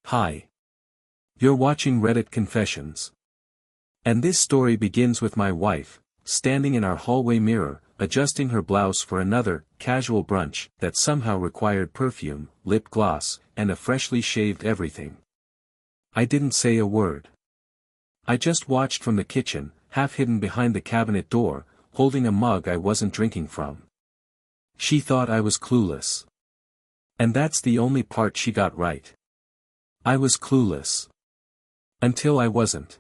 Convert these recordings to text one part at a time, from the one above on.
Hi. You're watching Reddit Confessions. And this story begins with my wife, standing in our hallway mirror, adjusting her blouse for another, casual brunch, that somehow required perfume, lip gloss, and a freshly shaved everything. I didn't say a word. I just watched from the kitchen, half hidden behind the cabinet door, holding a mug I wasn't drinking from. She thought I was clueless. And that's the only part she got right. I was clueless. Until I wasn't.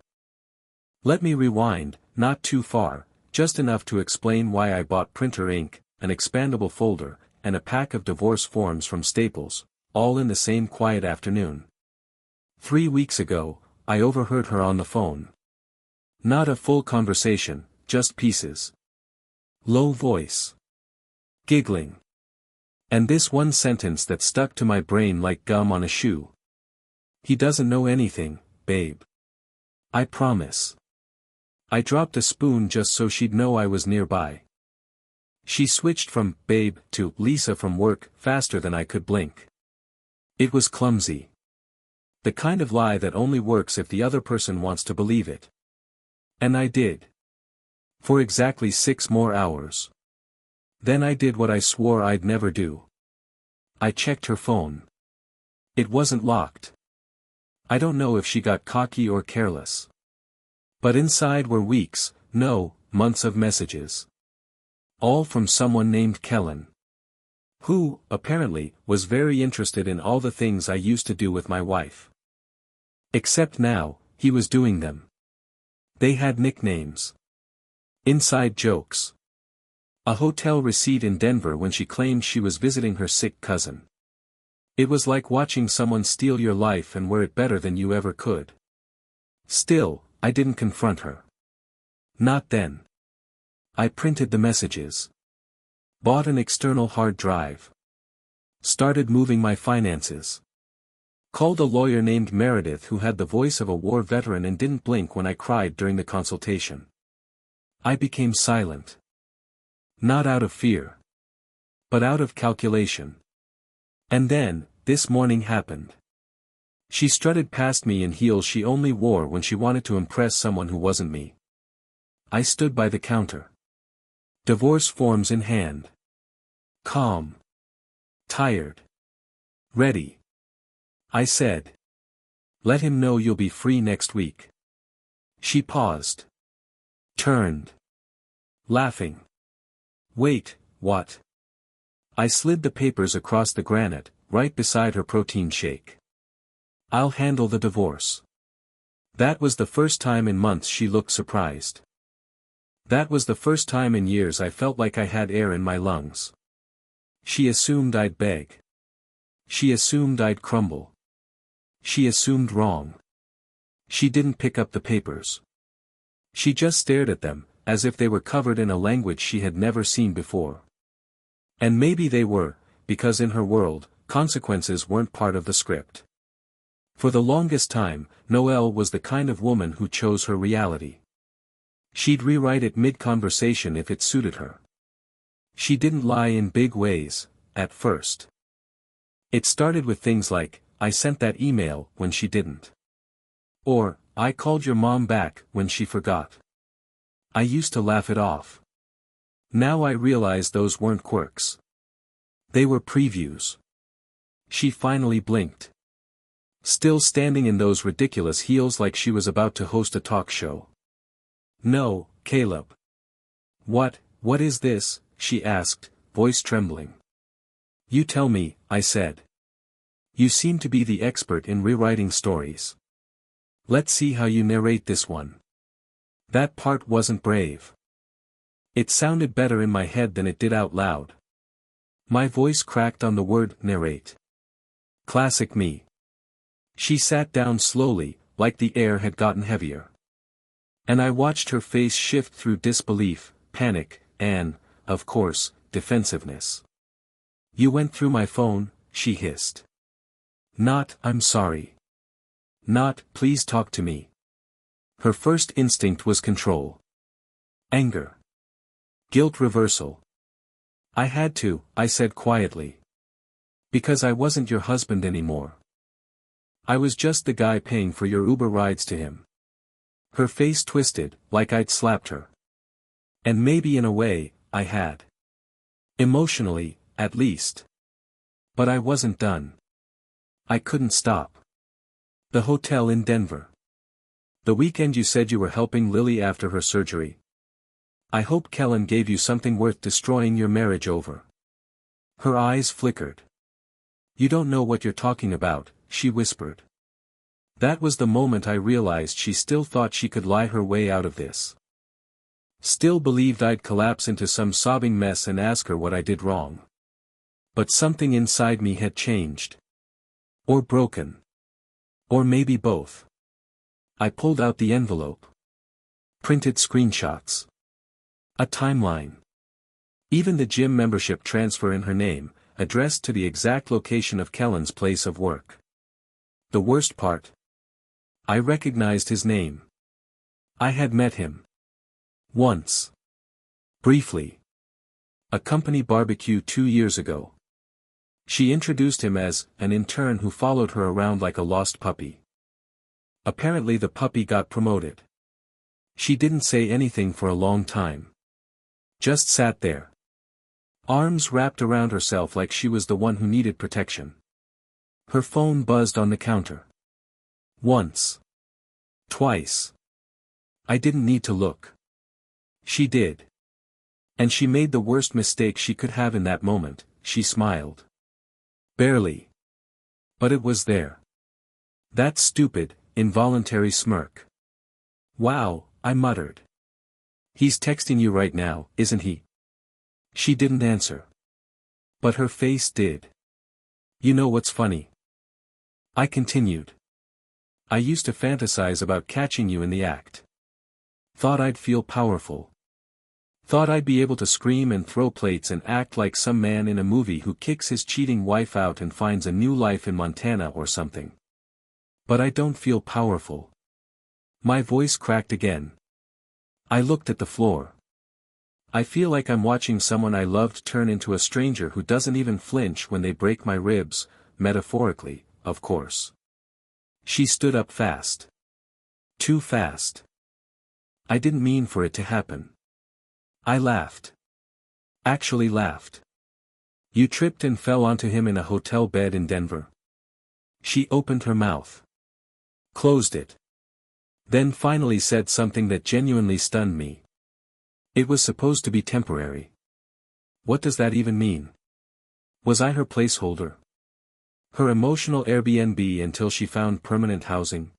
Let me rewind, not too far, just enough to explain why I bought printer ink, an expandable folder, and a pack of divorce forms from Staples, all in the same quiet afternoon. 3 weeks ago, I overheard her on the phone. Not a full conversation, just pieces. Low voice. Giggling. And this one sentence that stuck to my brain like gum on a shoe. He doesn't know anything, babe. I promise. I dropped a spoon just so she'd know I was nearby. She switched from babe to Lisa from work faster than I could blink. It was clumsy. The kind of lie that only works if the other person wants to believe it. And I did. For exactly 6 more hours. Then I did what I swore I'd never do. I checked her phone. It wasn't locked. I don't know if she got cocky or careless. But inside were weeks, no, months of messages. All from someone named Kellen. Who, apparently, was very interested in all the things I used to do with my wife. Except now, he was doing them. They had nicknames. Inside jokes. A hotel receipt in Denver when she claimed she was visiting her sick cousin. It was like watching someone steal your life and wear it better than you ever could. Still, I didn't confront her. Not then. I printed the messages. Bought an external hard drive. Started moving my finances. Called a lawyer named Meredith who had the voice of a war veteran and didn't blink when I cried during the consultation. I became silent. Not out of fear. But out of calculation. And then, this morning happened. She strutted past me in heels she only wore when she wanted to impress someone who wasn't me. I stood by the counter. Divorce forms in hand. Calm. Tired. Ready. I said. Let him know you'll be free next week. She paused. Turned. Laughing. Wait, what? I slid the papers across the granite, right beside her protein shake. I'll handle the divorce. That was the first time in months she looked surprised. That was the first time in years I felt like I had air in my lungs. She assumed I'd beg. She assumed I'd crumble. She assumed wrong. She didn't pick up the papers. She just stared at them, as if they were covered in a language she had never seen before. And maybe they were, because in her world, consequences weren't part of the script. For the longest time, Noelle was the kind of woman who chose her reality. She'd rewrite it mid-conversation if it suited her. She didn't lie in big ways, at first. It started with things like, I sent that email when she didn't. Or, I called your mom back when she forgot. I used to laugh it off. Now I realize those weren't quirks. They were previews. She finally blinked. Still standing in those ridiculous heels like she was about to host a talk show. No, Caleb. What is this? She asked, voice trembling. You tell me, I said. You seem to be the expert in rewriting stories. Let's see how you narrate this one. That part wasn't brave. It sounded better in my head than it did out loud. My voice cracked on the word narrate. Classic me. She sat down slowly, like the air had gotten heavier. And I watched her face shift through disbelief, panic, and, of course, defensiveness. You went through my phone, she hissed. Not, I'm sorry. Not, please talk to me. Her first instinct was control. Anger. Guilt reversal. I had to, I said quietly. Because I wasn't your husband anymore. I was just the guy paying for your Uber rides to him. Her face twisted, like I'd slapped her. And maybe in a way, I had. Emotionally, at least. But I wasn't done. I couldn't stop. The hotel in Denver. The weekend you said you were helping Lily after her surgery. I hope Kellen gave you something worth destroying your marriage over. Her eyes flickered. You don't know what you're talking about, she whispered. That was the moment I realized she still thought she could lie her way out of this. Still believed I'd collapse into some sobbing mess and ask her what I did wrong. But something inside me had changed. Or broken. Or maybe both. I pulled out the envelope. Printed screenshots. A timeline. Even the gym membership transfer in her name, addressed to the exact location of Kellen's place of work. The worst part? I recognized his name. I had met him. Once. Briefly. A company barbecue 2 years ago. She introduced him as an intern who followed her around like a lost puppy. Apparently the puppy got promoted. She didn't say anything for a long time. Just sat there. Arms wrapped around herself like she was the one who needed protection. Her phone buzzed on the counter. Once. Twice. I didn't need to look. She did. And she made the worst mistake she could have in that moment, she smiled. Barely. But it was there. That stupid, involuntary smirk. Wow, I muttered. He's texting you right now, isn't he? She didn't answer. But her face did. You know what's funny? I continued. I used to fantasize about catching you in the act. Thought I'd feel powerful. Thought I'd be able to scream and throw plates and act like some man in a movie who kicks his cheating wife out and finds a new life in Montana or something. But I don't feel powerful. My voice cracked again. I looked at the floor. I feel like I'm watching someone I loved turn into a stranger who doesn't even flinch when they break my ribs, metaphorically, of course. She stood up fast. Too fast. I didn't mean for it to happen. I laughed. Actually laughed. You tripped and fell onto him in a hotel bed in Denver. She opened her mouth. Closed it. Then finally said something that genuinely stunned me. It was supposed to be temporary. What does that even mean? Was I her placeholder? Her emotional Airbnb until she found permanent housing?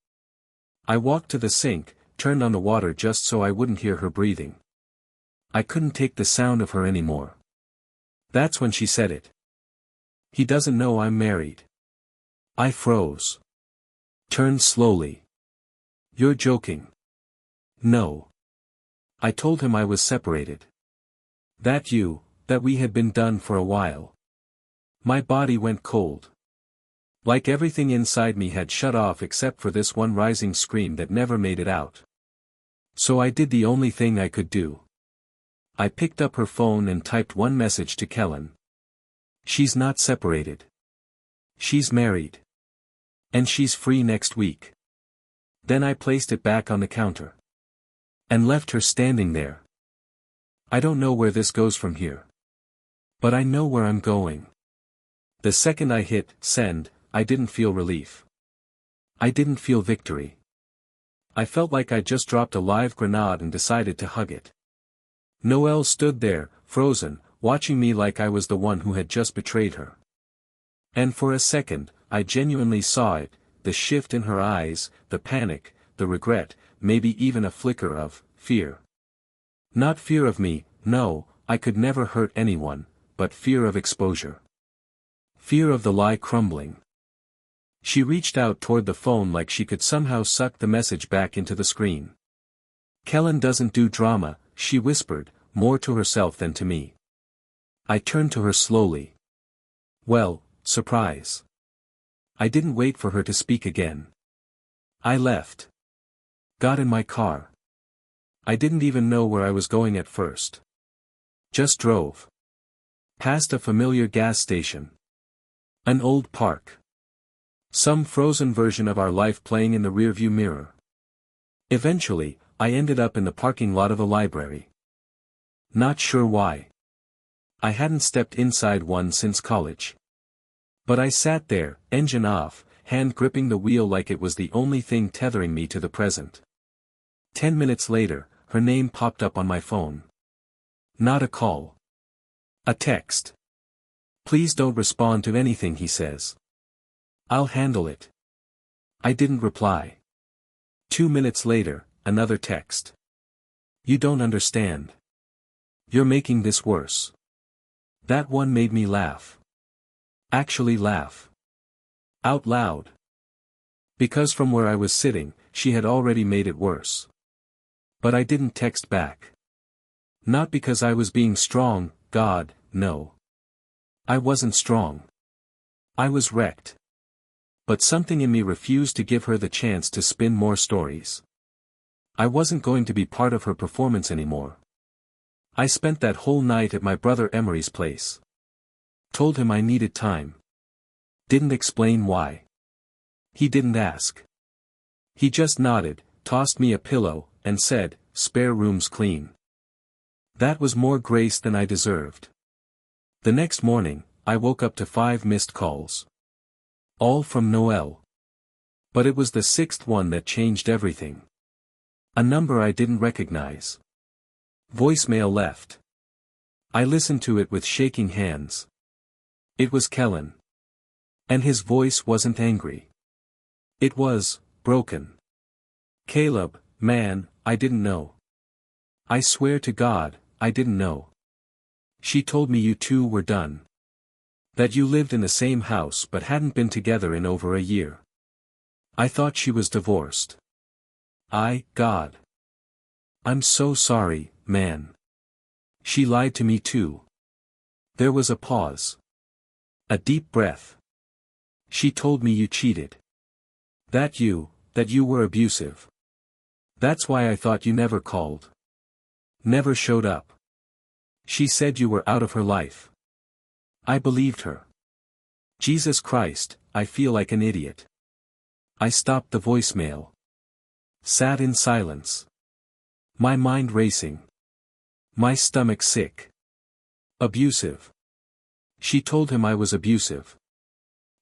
I walked to the sink, turned on the water just so I wouldn't hear her breathing. I couldn't take the sound of her anymore. That's when she said it. He doesn't know I'm married. I froze. Turned slowly. You're joking. No. I told him I was separated. That we had been done for a while. My body went cold. Like everything inside me had shut off except for this one rising scream that never made it out. So I did the only thing I could do. I picked up her phone and typed one message to Kellen. She's not separated. She's married. And she's free next week. Then I placed it back on the counter. And left her standing there. I don't know where this goes from here. But I know where I'm going. The second I hit send, I didn't feel relief. I didn't feel victory. I felt like I just dropped a live grenade and decided to hug it. Noelle stood there, frozen, watching me like I was the one who had just betrayed her. And for a second, I genuinely saw it, the shift in her eyes, the panic, the regret, maybe even a flicker of fear. Not fear of me, no, I could never hurt anyone, but fear of exposure. Fear of the lie crumbling. She reached out toward the phone like she could somehow suck the message back into the screen. Kellen doesn't do drama, she whispered, more to herself than to me. I turned to her slowly. Well, surprise. I didn't wait for her to speak again. I left. Got in my car. I didn't even know where I was going at first. Just drove. Past a familiar gas station. An old park. Some frozen version of our life playing in the rearview mirror. Eventually, I ended up in the parking lot of a library. Not sure why. I hadn't stepped inside one since college. But I sat there, engine off, hand gripping the wheel like it was the only thing tethering me to the present. 10 minutes later, her name popped up on my phone. Not a call. A text. Please don't respond to anything he says. I'll handle it. I didn't reply. 2 minutes later, another text. You don't understand. You're making this worse. That one made me laugh. Actually laugh. Out loud. Because from where I was sitting, she had already made it worse. But I didn't text back. Not because I was being strong, God, no. I wasn't strong. I was wrecked. But something in me refused to give her the chance to spin more stories. I wasn't going to be part of her performance anymore. I spent that whole night at my brother Emery's place. Told him I needed time. Didn't explain why. He didn't ask. He just nodded, tossed me a pillow, and said, "Spare room's clean." That was more grace than I deserved. The next morning, I woke up to 5 missed calls. All from Noelle. But it was the 6th one that changed everything. A number I didn't recognize. Voicemail left. I listened to it with shaking hands. It was Kellen. And his voice wasn't angry. It was broken. "Caleb, man, I didn't know. I swear to God, I didn't know. She told me you two were done. That you lived in the same house but hadn't been together in over a year. I thought she was divorced. God. I'm so sorry, man. She lied to me too." There was a pause. A deep breath. "She told me you cheated. That you were abusive. That's why I thought you never called. Never showed up. She said you were out of her life." I believed her. Jesus Christ, I feel like an idiot. I stopped the voicemail. Sat in silence. My mind racing. My stomach sick. Abusive. She told him I was abusive.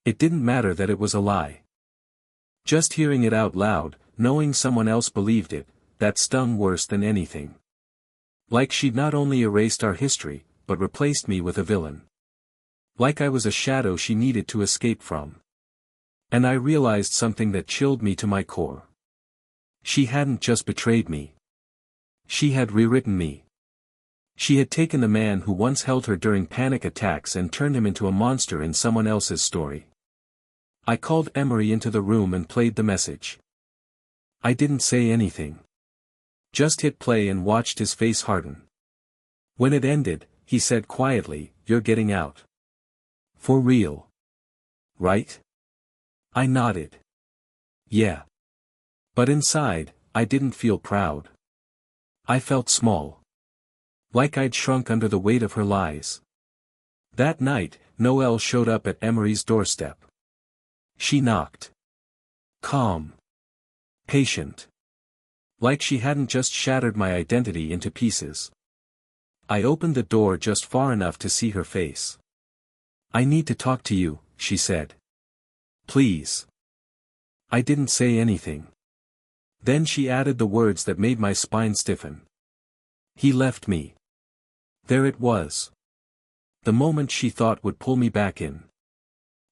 It didn't matter that it was a lie. Just hearing it out loud, knowing someone else believed it, that stung worse than anything. Like she'd not only erased our history, but replaced me with a villain. Like I was a shadow she needed to escape from. And I realized something that chilled me to my core. She hadn't just betrayed me. She had rewritten me. She had taken the man who once held her during panic attacks and turned him into a monster in someone else's story. I called Emery into the room and played the message. I didn't say anything. Just hit play and watched his face harden. When it ended, he said quietly, "You're getting out. For real. Right?" I nodded. Yeah. But inside, I didn't feel proud. I felt small. Like I'd shrunk under the weight of her lies. That night, Noelle showed up at Emery's doorstep. She knocked. Calm. Patient. Like she hadn't just shattered my identity into pieces. I opened the door just far enough to see her face. "I need to talk to you," she said. "Please." I didn't say anything. Then she added the words that made my spine stiffen. "He left me." There it was. The moment she thought would pull me back in.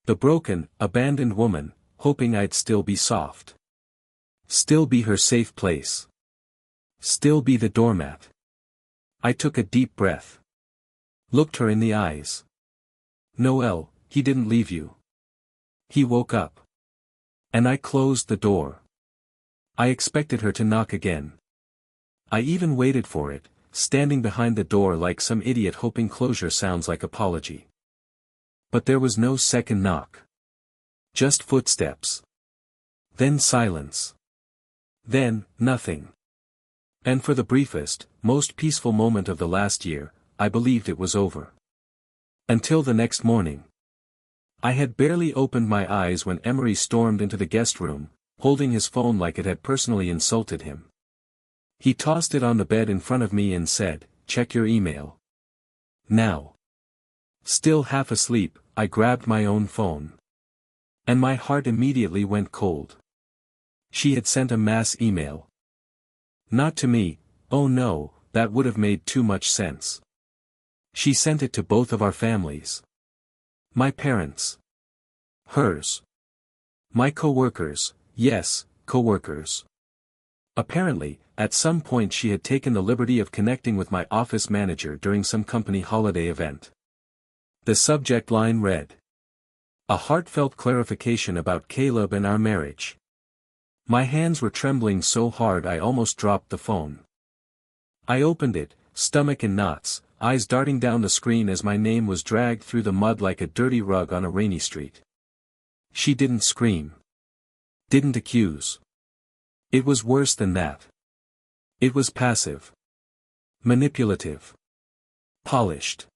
The broken, abandoned woman, hoping I'd still be soft. Still be her safe place. Still be the doormat. I took a deep breath. Looked her in the eyes. "Noelle, he didn't leave you. He woke up." And I closed the door. I expected her to knock again. I even waited for it, standing behind the door like some idiot hoping closure sounds like apology. But there was no second knock. Just footsteps. Then silence. Then, nothing. And for the briefest, most peaceful moment of the last year, I believed it was over. Until the next morning. I had barely opened my eyes when Emery stormed into the guest room, holding his phone like it had personally insulted him. He tossed it on the bed in front of me and said, "Check your email. Now." Still half asleep, I grabbed my own phone. And my heart immediately went cold. She had sent a mass email. Not to me, oh no, that would have made too much sense. She sent it to both of our families. My parents. Hers. My co-workers, yes, co-workers. Apparently, at some point she had taken the liberty of connecting with my office manager during some company holiday event. The subject line read, "A heartfelt clarification about Caleb and our marriage." My hands were trembling so hard I almost dropped the phone. I opened it, stomach in knots, eyes darting down the screen as my name was dragged through the mud like a dirty rug on a rainy street. She didn't scream. Didn't accuse. It was worse than that. It was passive. Manipulative. Polished.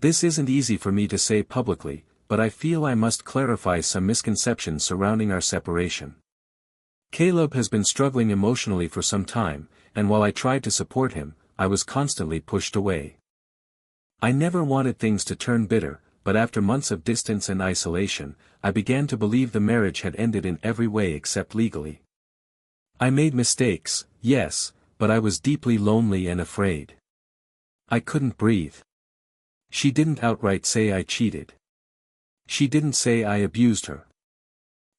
This isn't easy for me to say publicly, but I feel I must clarify some misconceptions surrounding our separation. Caleb has been struggling emotionally for some time, and while I tried to support him, I was constantly pushed away. I never wanted things to turn bitter, but after months of distance and isolation, I began to believe the marriage had ended in every way except legally. I made mistakes, yes, but I was deeply lonely and afraid. I couldn't breathe. She didn't outright say I cheated. She didn't say I abused her.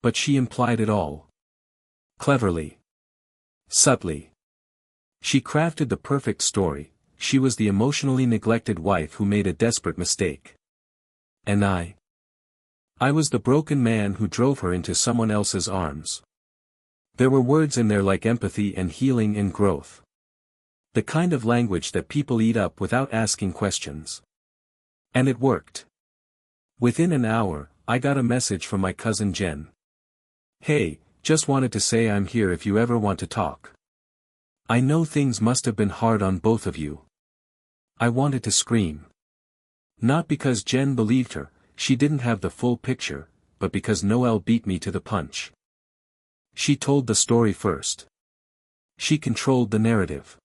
But she implied it all. Cleverly. Subtly. She crafted the perfect story. She was the emotionally neglected wife who made a desperate mistake. And I was the broken man who drove her into someone else's arms. There were words in there like empathy and healing and growth. The kind of language that people eat up without asking questions. And it worked. Within an hour, I got a message from my cousin Jen. "Hey, just wanted to say I'm here if you ever want to talk. I know things must have been hard on both of you." I wanted to scream. Not because Jen believed her, she didn't have the full picture, but because Noelle beat me to the punch. She told the story first. She controlled the narrative.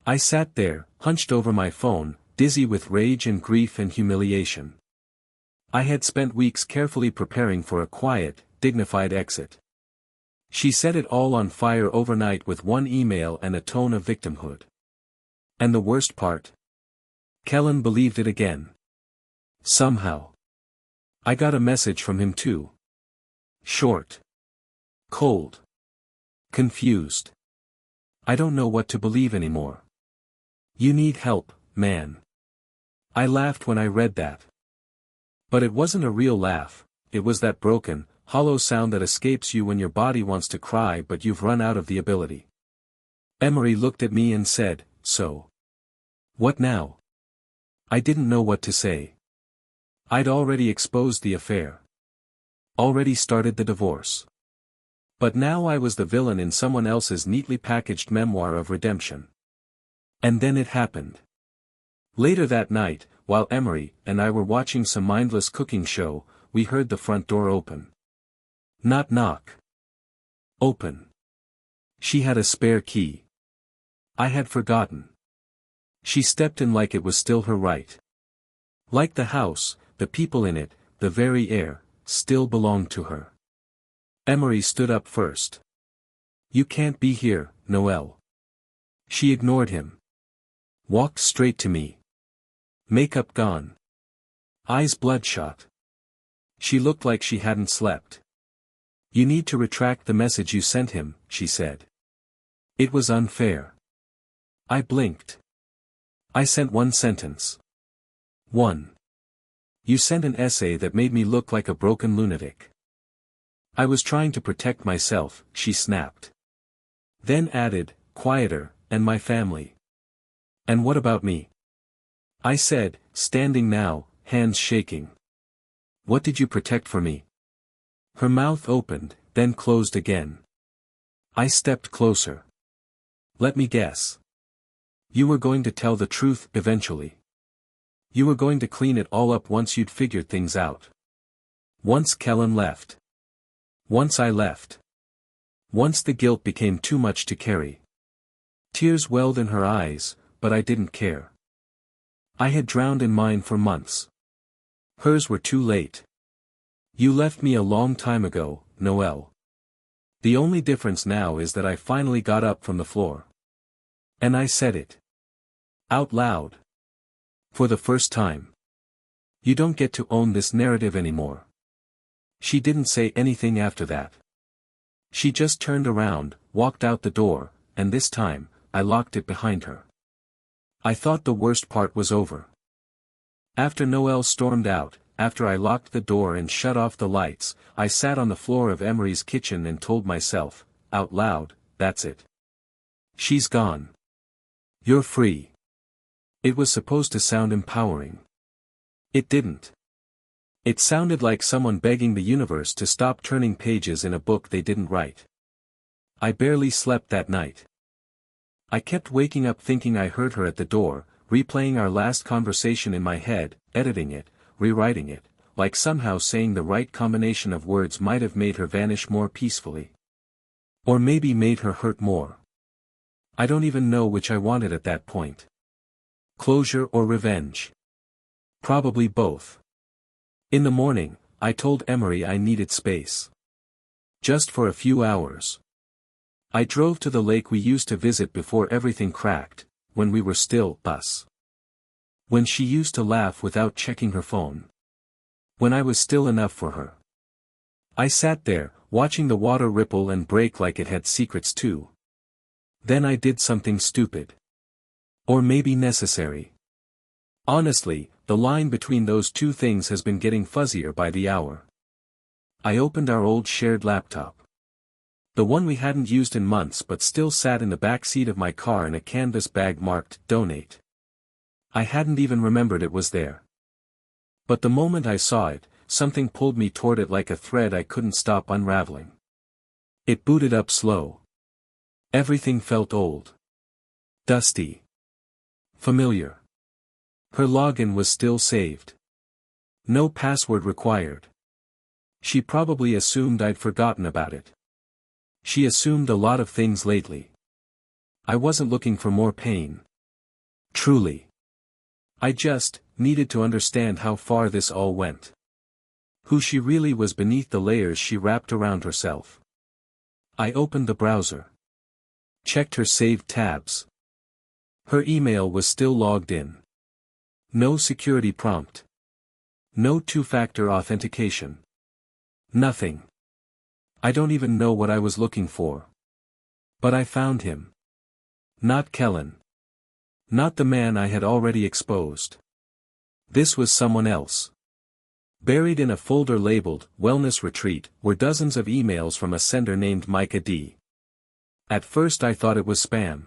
I sat there, hunched over my phone, dizzy with rage and grief and humiliation. I had spent weeks carefully preparing for a quiet, dignified exit. She set it all on fire overnight with one email and a tone of victimhood. And the worst part? Kellen believed it again. Somehow. I got a message from him too. Short. Cold. Confused. I don't know what to believe anymore. You need help, man. I laughed when I read that. But it wasn't a real laugh, it was that broken, hollow sound that escapes you when your body wants to cry but you've run out of the ability. Emery looked at me and said, "So? What now?" I didn't know what to say. I'd already exposed the affair. Already started the divorce. But now I was the villain in someone else's neatly packaged memoir of redemption. And then it happened. Later that night, while Emery and I were watching some mindless cooking show, we heard the front door open. Not knock. Open. She had a spare key. I had forgotten. She stepped in like it was still her right. Like the house, the people in it, the very air, still belonged to her. Emery stood up first. "You can't be here, Noelle." She ignored him. Walked straight to me. Makeup gone. Eyes bloodshot. She looked like she hadn't slept. "You need to retract the message you sent him," she said. "It was unfair." I blinked. I sent one sentence. One. "You sent an essay that made me look like a broken lunatic." "I was trying to protect myself," she snapped. Then added, quieter, "and my family." "And what about me?" I said, standing now, hands shaking. "What did you protect for me?" Her mouth opened, then closed again. I stepped closer. "Let me guess. You were going to tell the truth, eventually. You were going to clean it all up once you'd figured things out." Once Kellen left. Once I left. Once the guilt became too much to carry. Tears welled in her eyes, but I didn't care. I had drowned in mine for months. Hers were too late. You left me a long time ago, Noelle. The only difference now is that I finally got up from the floor. And I said it. Out loud. For the first time. You don't get to own this narrative anymore. She didn't say anything after that. She just turned around, walked out the door, and this time, I locked it behind her. I thought the worst part was over. After Noelle stormed out, after I locked the door and shut off the lights, I sat on the floor of Emery's kitchen and told myself, out loud, that's it. She's gone. You're free. It was supposed to sound empowering. It didn't. It sounded like someone begging the universe to stop turning pages in a book they didn't write. I barely slept that night. I kept waking up thinking I heard her at the door, replaying our last conversation in my head, editing it, rewriting it, like somehow saying the right combination of words might have made her vanish more peacefully. Or maybe made her hurt more. I don't even know which I wanted at that point. Closure or revenge? Probably both. In the morning, I told Emery I needed space. Just for a few hours. I drove to the lake we used to visit before everything cracked, when we were still us. When she used to laugh without checking her phone. When I was still enough for her. I sat there, watching the water ripple and break like it had secrets too. Then I did something stupid. Or maybe necessary. Honestly, the line between those two things has been getting fuzzier by the hour. I opened our old shared laptop. The one we hadn't used in months but still sat in the back seat of my car in a canvas bag marked, Donate. I hadn't even remembered it was there. But the moment I saw it, something pulled me toward it like a thread I couldn't stop unraveling. It booted up slow. Everything felt old. Dusty. Familiar. Her login was still saved. No password required. She probably assumed I'd forgotten about it. She assumed a lot of things lately. I wasn't looking for more pain. Truly. I just needed to understand how far this all went. Who she really was beneath the layers she wrapped around herself. I opened the browser. Checked her saved tabs. Her email was still logged in. No security prompt. No two-factor authentication. Nothing. I don't even know what I was looking for. But I found him. Not Kellen. Not the man I had already exposed. This was someone else. Buried in a folder labeled, Wellness Retreat, were dozens of emails from a sender named Micah D. At first I thought it was spam.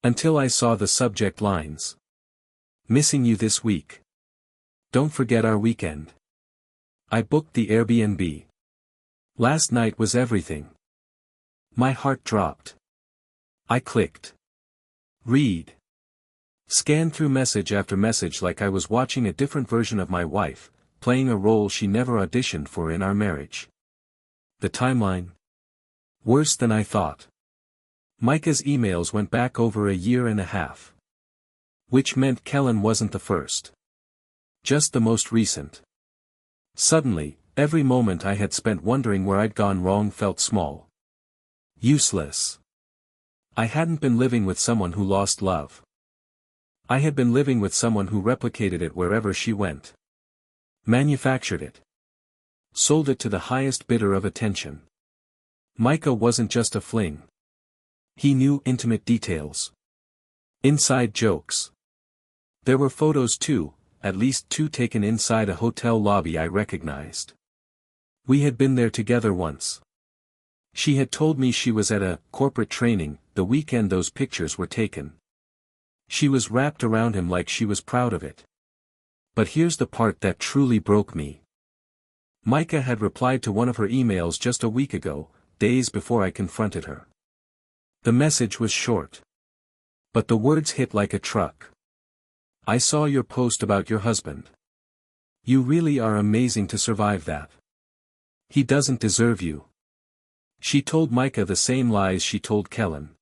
Until I saw the subject lines. Missing you this week. Don't forget our weekend. I booked the Airbnb. Last night was everything. My heart dropped. I clicked. Read. Scanned through message after message like I was watching a different version of my wife, playing a role she never auditioned for in our marriage. The timeline? Worse than I thought. Micah's emails went back over a year and a half. Which meant Kellen wasn't the first. Just the most recent. Suddenly, every moment I had spent wondering where I'd gone wrong felt small. Useless. I hadn't been living with someone who lost love. I had been living with someone who replicated it wherever she went. Manufactured it. Sold it to the highest bidder of attention. Micah wasn't just a fling. He knew intimate details. Inside jokes. There were photos too, at least two taken inside a hotel lobby I recognized. We had been there together once. She had told me she was at a corporate training the weekend those pictures were taken. She was wrapped around him like she was proud of it. But here's the part that truly broke me. Micah had replied to one of her emails just a week ago, days before I confronted her. The message was short. But the words hit like a truck. I saw your post about your husband. You really are amazing to survive that. He doesn't deserve you. She told Micah the same lies she told Kellen.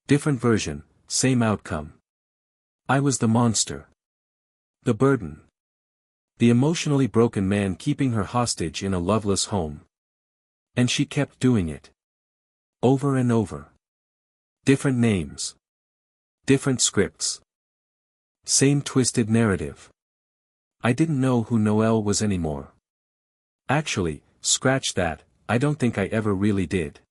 Different version, same outcome. I was the monster. The burden. The emotionally broken man keeping her hostage in a loveless home. And she kept doing it. Over and over. Different names. Different scripts. Same twisted narrative. I didn't know who Noelle was anymore. Actually, scratch that, I don't think I ever really did.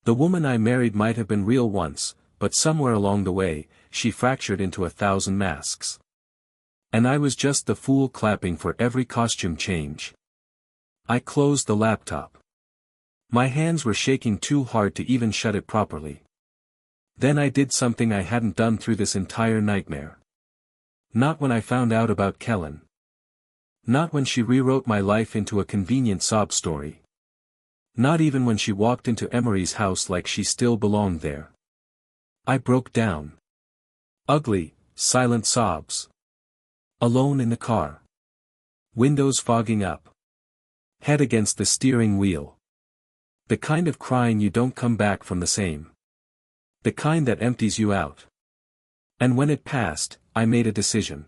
The woman I married might have been real once, but somewhere along the way, she fractured into 1,000 masks. And I was just the fool clapping for every costume change. I closed the laptop. My hands were shaking too hard to even shut it properly. Then I did something I hadn't done through this entire nightmare. Not when I found out about Kellen. Not when she rewrote my life into a convenient sob story. Not even when she walked into Emery's house like she still belonged there. I broke down. Ugly, silent sobs. Alone in the car. Windows fogging up. Head against the steering wheel. The kind of crying you don't come back from the same. The kind that empties you out. And when it passed, I made a decision.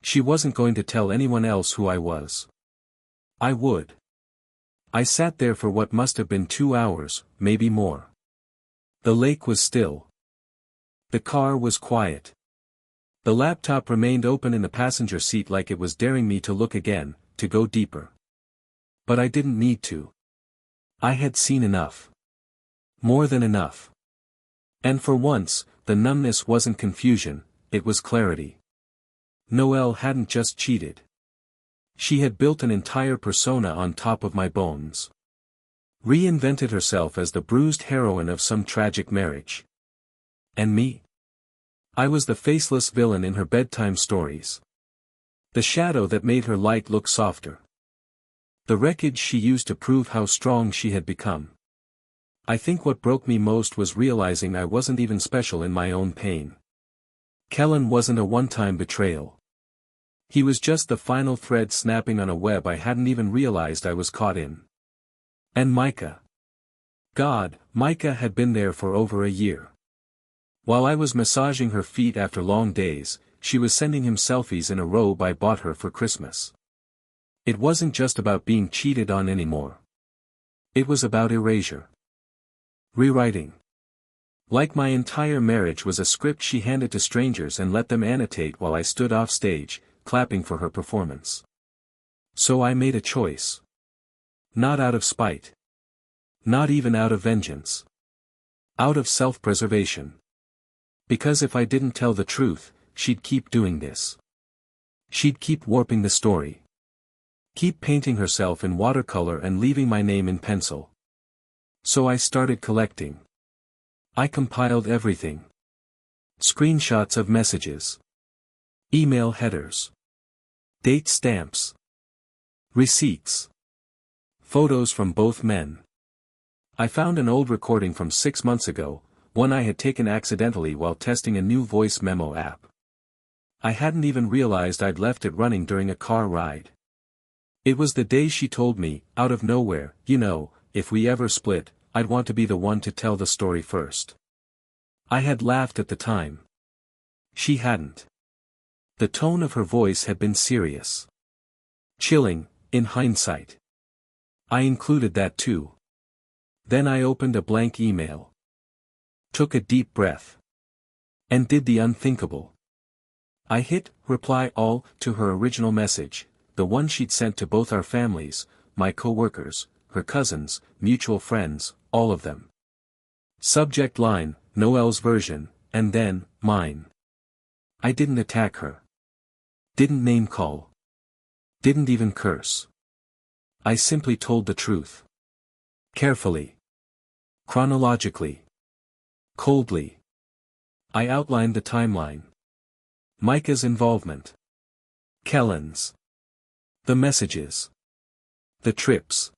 She wasn't going to tell anyone else who I was. I would. I sat there for what must have been 2 hours, maybe more. The lake was still. The car was quiet. The laptop remained open in the passenger seat like it was daring me to look again, to go deeper. But I didn't need to. I had seen enough. More than enough. And for once, the numbness wasn't confusion, it was clarity. Noelle hadn't just cheated. She had built an entire persona on top of my bones. Reinvented herself as the bruised heroine of some tragic marriage. And me? I was the faceless villain in her bedtime stories. The shadow that made her light look softer. The wreckage she used to prove how strong she had become. I think what broke me most was realizing I wasn't even special in my own pain. Kellen wasn't a one-time betrayal. He was just the final thread snapping on a web I hadn't even realized I was caught in. And Micah. God, Micah had been there for over a year. While I was massaging her feet after long days, she was sending him selfies in a robe I bought her for Christmas. It wasn't just about being cheated on anymore. It was about erasure. Rewriting. Like my entire marriage was a script she handed to strangers and let them annotate while I stood off stage, clapping for her performance. So I made a choice. Not out of spite. Not even out of vengeance. Out of self-preservation. Because if I didn't tell the truth, she'd keep doing this. She'd keep warping the story. Keep painting herself in watercolor and leaving my name in pencil. So I started collecting. I compiled everything. Screenshots of messages. Email headers. Date stamps. Receipts. Photos from both men. I found an old recording from 6 months ago, one I had taken accidentally while testing a new voice memo app. I hadn't even realized I'd left it running during a car ride. It was the day she told me, out of nowhere, you know, if we ever split, I'd want to be the one to tell the story first. I had laughed at the time. She hadn't. The tone of her voice had been serious. Chilling, in hindsight. I included that too. Then I opened a blank email. Took a deep breath. And did the unthinkable. I hit reply all to her original message, the one she'd sent to both our families, my co-workers, her cousins, mutual friends, all of them. Subject line, Noelle's version, and then, mine. I didn't attack her. Didn't name call. Didn't even curse. I simply told the truth. Carefully. Chronologically. Coldly. I outlined the timeline. Micah's involvement. Kellen's. The messages. The trips.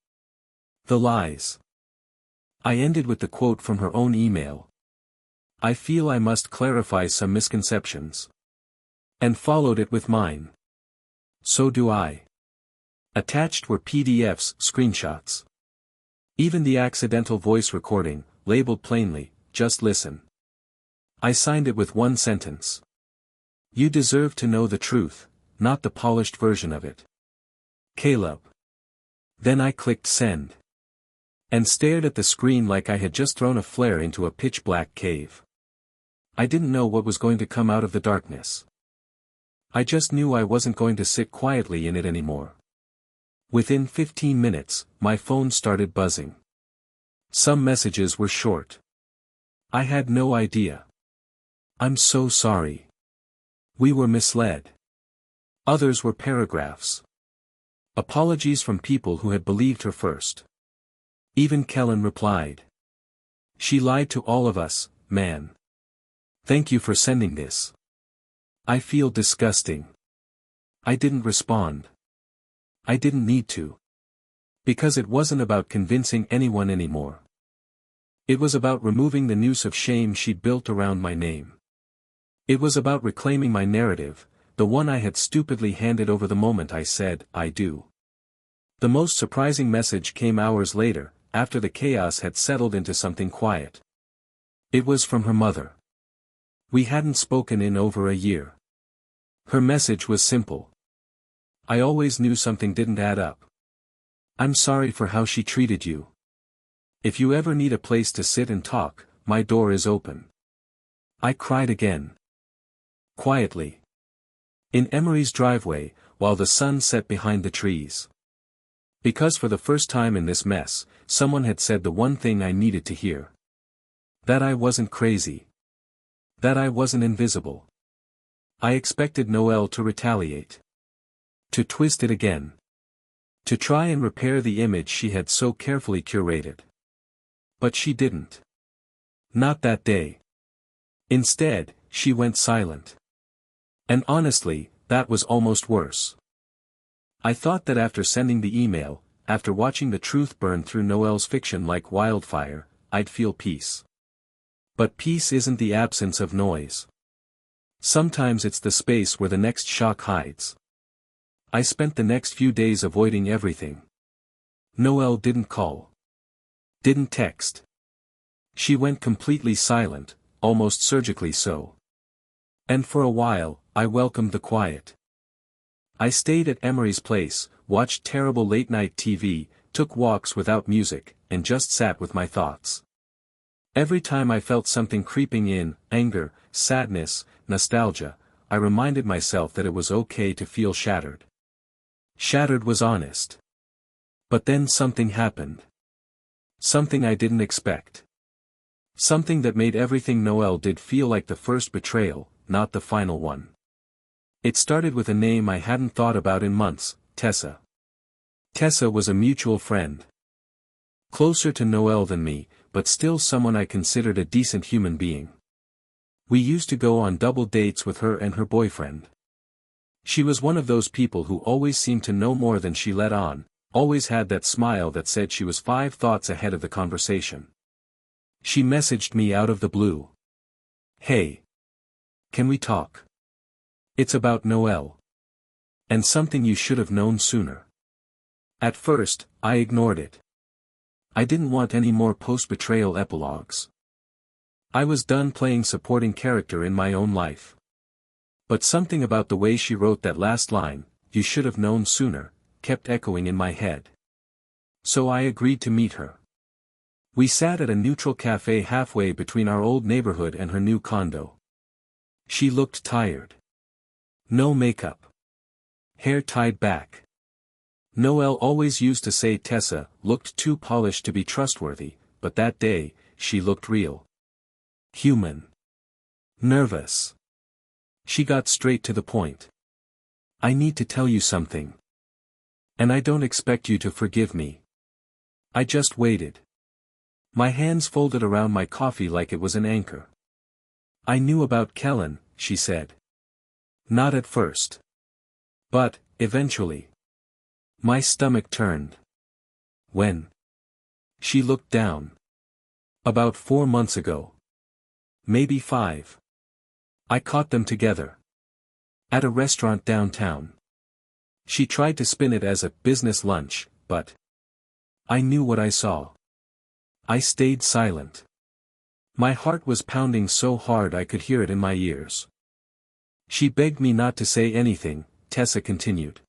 The lies. I ended with the quote from her own email. I feel I must clarify some misconceptions. And followed it with mine. So do I. Attached were PDFs, screenshots. Even the accidental voice recording, labeled plainly, "Just listen." I signed it with one sentence. You deserve to know the truth, not the polished version of it. Caleb. Then I clicked send. And stared at the screen like I had just thrown a flare into a pitch-black cave. I didn't know what was going to come out of the darkness. I just knew I wasn't going to sit quietly in it anymore. Within 15 minutes, my phone started buzzing. Some messages were short. I had no idea. "I'm so sorry. We were misled." Others were paragraphs. Apologies from people who had believed her first. Even Kellen replied. "She lied to all of us, man. Thank you for sending this. I feel disgusting." I didn't respond. I didn't need to. Because it wasn't about convincing anyone anymore. It was about removing the noose of shame she'd built around my name. It was about reclaiming my narrative, the one I had stupidly handed over the moment I said, "I do." The most surprising message came hours later, after the chaos had settled into something quiet. It was from her mother. We hadn't spoken in over a year. Her message was simple. "I always knew something didn't add up. I'm sorry for how she treated you. If you ever need a place to sit and talk, my door is open." I cried again. Quietly. In Emery's driveway, while the sun set behind the trees. Because for the first time in this mess, someone had said the one thing I needed to hear. That I wasn't crazy. That I wasn't invisible. I expected Noelle to retaliate. To twist it again. To try and repair the image she had so carefully curated. But she didn't. Not that day. Instead, she went silent. And honestly, that was almost worse. I thought that after sending the email, after watching the truth burn through Noelle's fiction like wildfire, I'd feel peace. But peace isn't the absence of noise. Sometimes it's the space where the next shock hides. I spent the next few days avoiding everything. Noelle didn't call. Didn't text. She went completely silent, almost surgically so. And for a while, I welcomed the quiet. I stayed at Emery's place, watched terrible late-night TV, took walks without music, and just sat with my thoughts. Every time I felt something creeping in, anger, sadness, nostalgia, I reminded myself that it was okay to feel shattered. Shattered was honest. But then something happened. Something I didn't expect. Something that made everything Noelle did feel like the first betrayal, not the final one. It started with a name I hadn't thought about in months, Tessa. Tessa was a mutual friend. Closer to Noelle than me, but still someone I considered a decent human being. We used to go on double dates with her and her boyfriend. She was one of those people who always seemed to know more than she let on, always had that smile that said she was 5 thoughts ahead of the conversation. She messaged me out of the blue. "Hey. Can we talk? It's about Noelle. And something you should have known sooner." At first, I ignored it. I didn't want any more post-betrayal epilogues. I was done playing supporting character in my own life. But something about the way she wrote that last line, "You should have known sooner," kept echoing in my head. So I agreed to meet her. We sat at a neutral cafe halfway between our old neighborhood and her new condo. She looked tired. No makeup. Hair tied back. Noelle always used to say Tessa looked too polished to be trustworthy, but that day, she looked real. Human. Nervous. She got straight to the point. "I need to tell you something. And I don't expect you to forgive me." I just waited. My hands folded around my coffee like it was an anchor. "I knew about Kellen," she said. "Not at first. But, eventually." My stomach turned. "When?" She looked down. "About 4 months ago. Maybe 5. I caught them together. At a restaurant downtown. She tried to spin it as a business lunch, but I knew what I saw. I stayed silent. My heart was pounding so hard I could hear it in my ears. She begged me not to say anything, Tessa continued.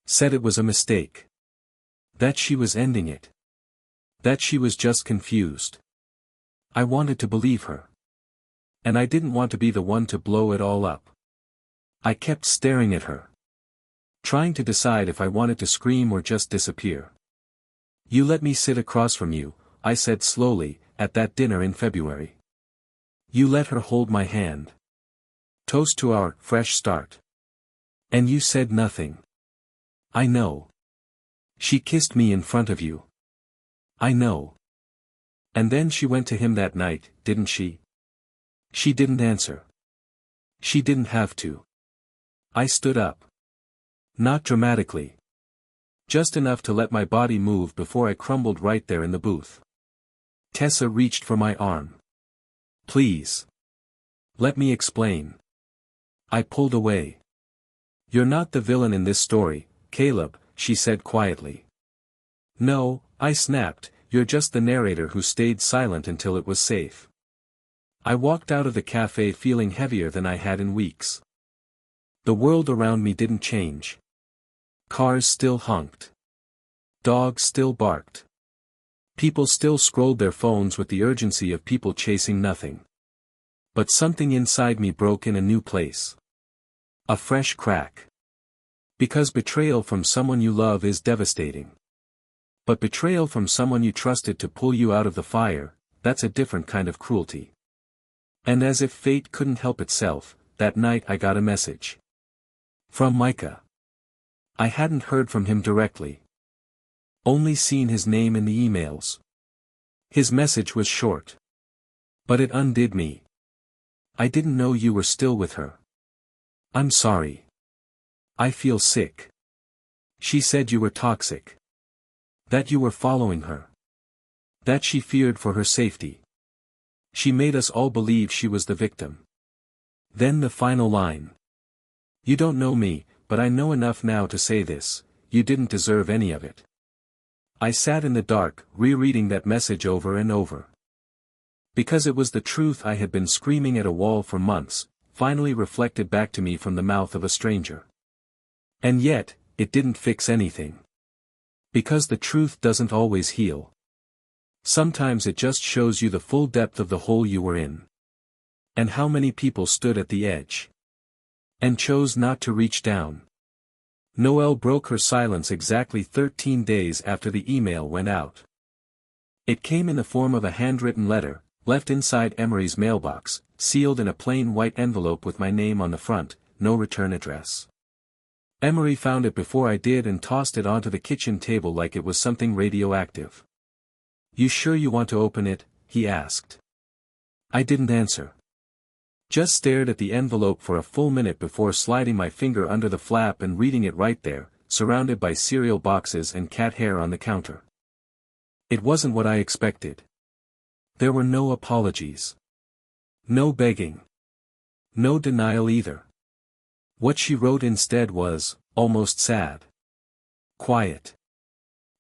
Said it was a mistake. That she was ending it. That she was just confused. I wanted to believe her. And I didn't want to be the one to blow it all up. I kept staring at her, trying to decide if I wanted to scream or just disappear. You let me sit across from you, I said slowly, at that dinner in February. You let her hold my hand. Toast to our fresh start. And you said nothing. I know. She kissed me in front of you. I know. And then she went to him that night, didn't she? She didn't answer. She didn't have to. I stood up. Not dramatically. Just enough to let my body move before I crumbled right there in the booth. Tessa reached for my arm. Please. Let me explain. I pulled away. You're not the villain in this story, Caleb, she said quietly. No, I snapped, you're just the narrator who stayed silent until it was safe. I walked out of the cafe feeling heavier than I had in weeks. The world around me didn't change. Cars still honked. Dogs still barked. People still scrolled their phones with the urgency of people chasing nothing. But something inside me broke in a new place. A fresh crack. Because betrayal from someone you love is devastating. But betrayal from someone you trusted to pull you out of the fire, that's a different kind of cruelty. And as if fate couldn't help itself, that night I got a message. From Micah. I hadn't heard from him directly. Only seen his name in the emails. His message was short. But it undid me. I didn't know you were still with her. I'm sorry. I feel sick. She said you were toxic. That you were following her. That she feared for her safety. She made us all believe she was the victim. Then the final line. You don't know me, but I know enough now to say this, you didn't deserve any of it. I sat in the dark, rereading that message over and over. Because it was the truth I had been screaming at a wall for months, finally reflected back to me from the mouth of a stranger. And yet, it didn't fix anything. Because the truth doesn't always heal. Sometimes it just shows you the full depth of the hole you were in. And how many people stood at the edge. And chose not to reach down. Noelle broke her silence exactly 13 days after the email went out. It came in the form of a handwritten letter, left inside Emery's mailbox, sealed in a plain white envelope with my name on the front, no return address. Emery found it before I did and tossed it onto the kitchen table like it was something radioactive. You sure you want to open it? He asked. I didn't answer. Just stared at the envelope for a full minute before sliding my finger under the flap and reading it right there, surrounded by cereal boxes and cat hair on the counter. It wasn't what I expected. There were no apologies. No begging. No denial either. What she wrote instead was, almost sad. Quiet.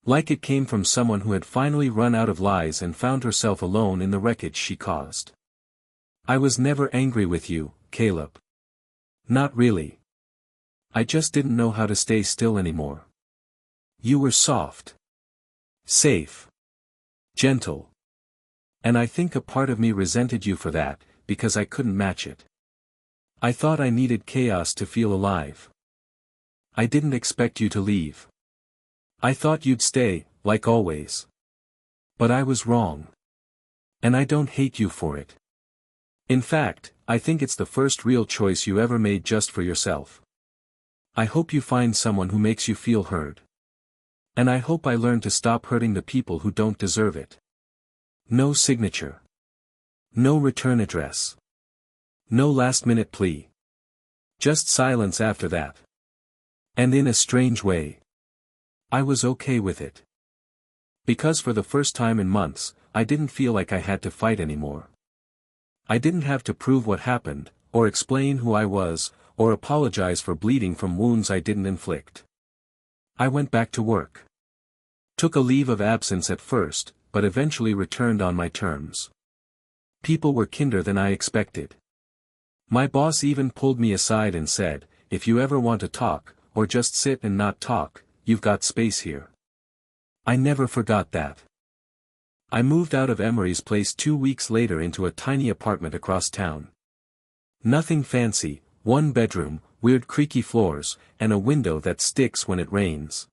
Like it came from someone who had finally run out of lies and found herself alone in the wreckage she caused. I was never angry with you, Caleb. Not really. I just didn't know how to stay still anymore. You were soft. Safe. Gentle. And I think a part of me resented you for that, because I couldn't match it. I thought I needed chaos to feel alive. I didn't expect you to leave. I thought you'd stay, like always. But I was wrong. And I don't hate you for it. In fact, I think it's the first real choice you ever made just for yourself. I hope you find someone who makes you feel heard. And I hope I learn to stop hurting the people who don't deserve it. No signature. No return address. No last-minute plea. Just silence after that. And in a strange way, I was okay with it. Because for the first time in months, I didn't feel like I had to fight anymore. I didn't have to prove what happened, or explain who I was, or apologize for bleeding from wounds I didn't inflict. I went back to work. Took a leave of absence at first, but eventually returned on my terms. People were kinder than I expected. My boss even pulled me aside and said, "If you ever want to talk, or just sit and not talk, you've got space here." I never forgot that. I moved out of Emery's place 2 weeks later into a tiny apartment across town. Nothing fancy, 1 bedroom, weird creaky floors, and a window that sticks when it rains.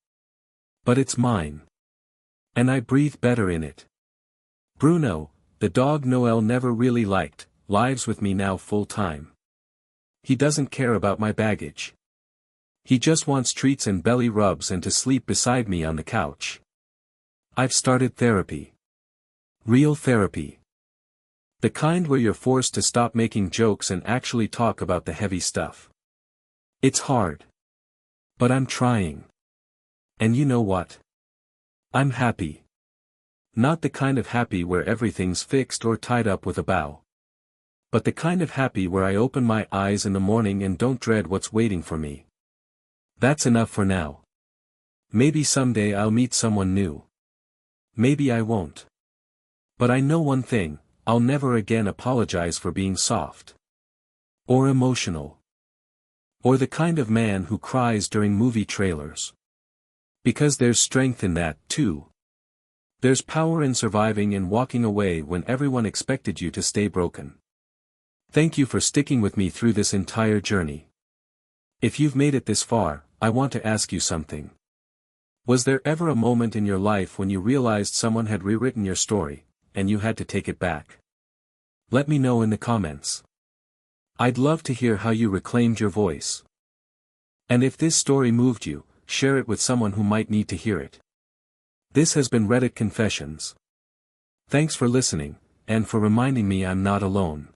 But it's mine. And I breathe better in it. Bruno, the dog Noel never really liked, lives with me now full time. He doesn't care about my baggage. He just wants treats and belly rubs and to sleep beside me on the couch. I've started therapy. Real therapy. The kind where you're forced to stop making jokes and actually talk about the heavy stuff. It's hard. But I'm trying. And you know what? I'm happy. Not the kind of happy where everything's fixed or tied up with a bow. But the kind of happy where I open my eyes in the morning and don't dread what's waiting for me. That's enough for now. Maybe someday I'll meet someone new. Maybe I won't. But I know one thing, I'll never again apologize for being soft. Or emotional. Or the kind of man who cries during movie trailers. Because there's strength in that, too. There's power in surviving and walking away when everyone expected you to stay broken. Thank you for sticking with me through this entire journey. If you've made it this far, I want to ask you something. Was there ever a moment in your life when you realized someone had rewritten your story, and you had to take it back? Let me know in the comments. I'd love to hear how you reclaimed your voice. And if this story moved you, share it with someone who might need to hear it. This has been Reddit Confessions. Thanks for listening, and for reminding me I'm not alone.